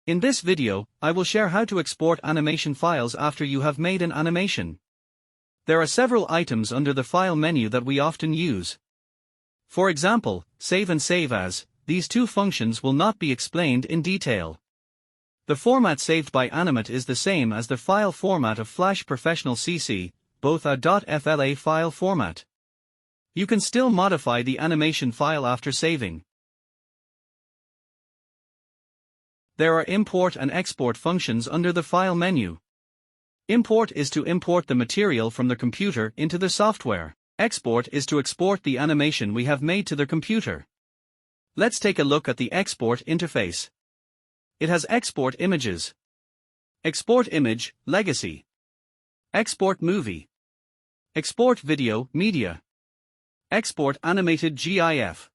In this video, I will share how to export animation files after you have made an animation. There are several items under the File menu that we often use. For example, Save and Save As. These two functions will not be explained in detail. The format saved by Animate is the same as the file format of Flash Professional CC, both a .fla file format. You can still modify the animation file after saving. There are import and export functions under the File menu. Import is to import the material from the computer into the software. Export is to export the animation we have made to the computer. Let's take a look at the export interface. It has export images, export image, legacy, export movie, export video, media, export animated GIF,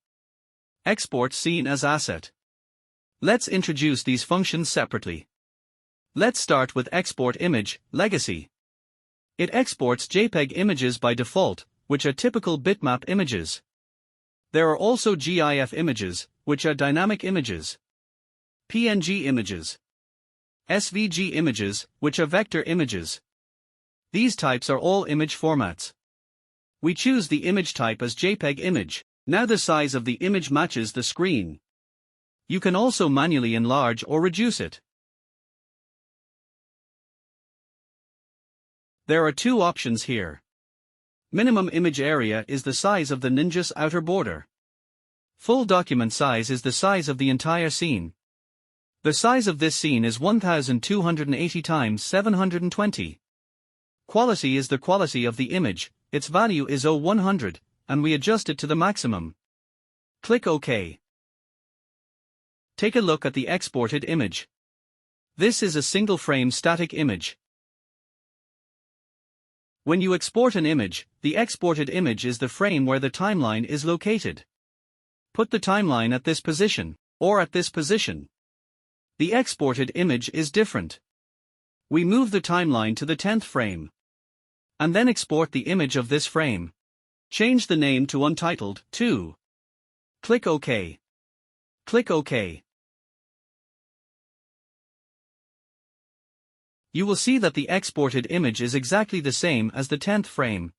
export scene as asset. Let's introduce these functions separately. Let's start with export image, legacy. It exports JPEG images by default, which are typical bitmap images. There are also GIF images, which are dynamic images, PNG images, SVG images, which are vector images. These types are all image formats. We choose the image type as JPEG image. Now the size of the image matches the screen. You can also manually enlarge or reduce it. There are two options here. Minimum image area is the size of the ninja's outer border. Full document size is the size of the entire scene. The size of this scene is 1280 x 720. Quality is the quality of the image, its value is 100, and we adjust it to the maximum. Click OK. Take a look at the exported image. This is a single-frame static image. When you export an image, the exported image is the frame where the timeline is located. Put the timeline at this position, or at this position. The exported image is different. We move the timeline to the 10th frame. And then export the image of this frame. Change the name to Untitled 2. Click OK. Click OK. You will see that the exported image is exactly the same as the 10th frame.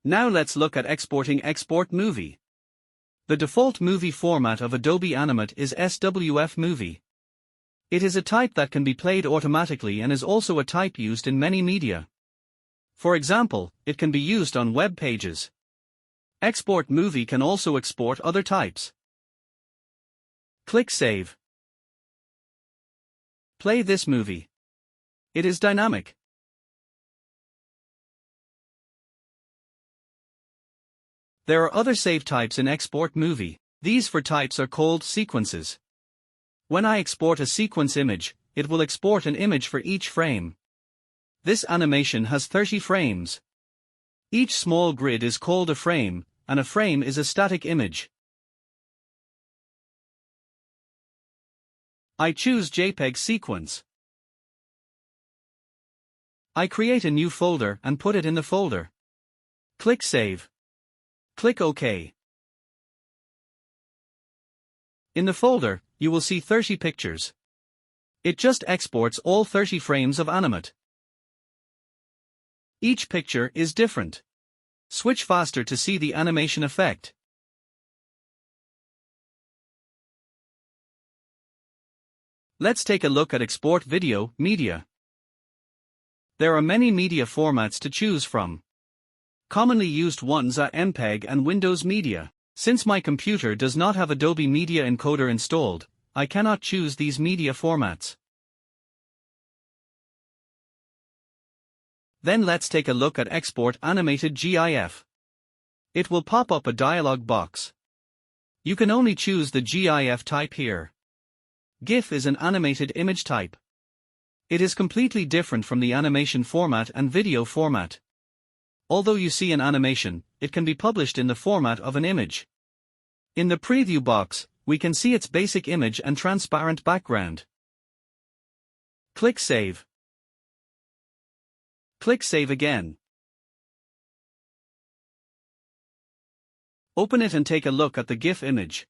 Now let's look at exporting Export Movie. The default movie format of Adobe Animate is SWF Movie. It is a type that can be played automatically and is also a type used in many media. For example, it can be used on web pages. Export Movie can also export other types. Click Save. Play this movie. It is dynamic. There are other save types in Export Movie. These for types are called sequences. When I export a sequence image, it will export an image for each frame. This animation has 30 frames. Each small grid is called a frame, and a frame is a static image. I choose JPEG sequence. I create a new folder and put it in the folder. Click Save. Click OK. In the folder, you will see 30 pictures. It just exports all 30 frames of Animate. Each picture is different. Switch faster to see the animation effect. Let's take a look at Export Video, Media. There are many media formats to choose from. Commonly used ones are MPEG and Windows Media. Since my computer does not have Adobe Media Encoder installed, I cannot choose these media formats. Then let's take a look at Export Animated GIF. It will pop up a dialog box. You can only choose the GIF type here. GIF is an animated image type. It is completely different from the animation format and video format. Although you see an animation, it can be published in the format of an image. In the preview box, we can see its basic image and transparent background. Click Save. Click Save again. Open it and take a look at the GIF image.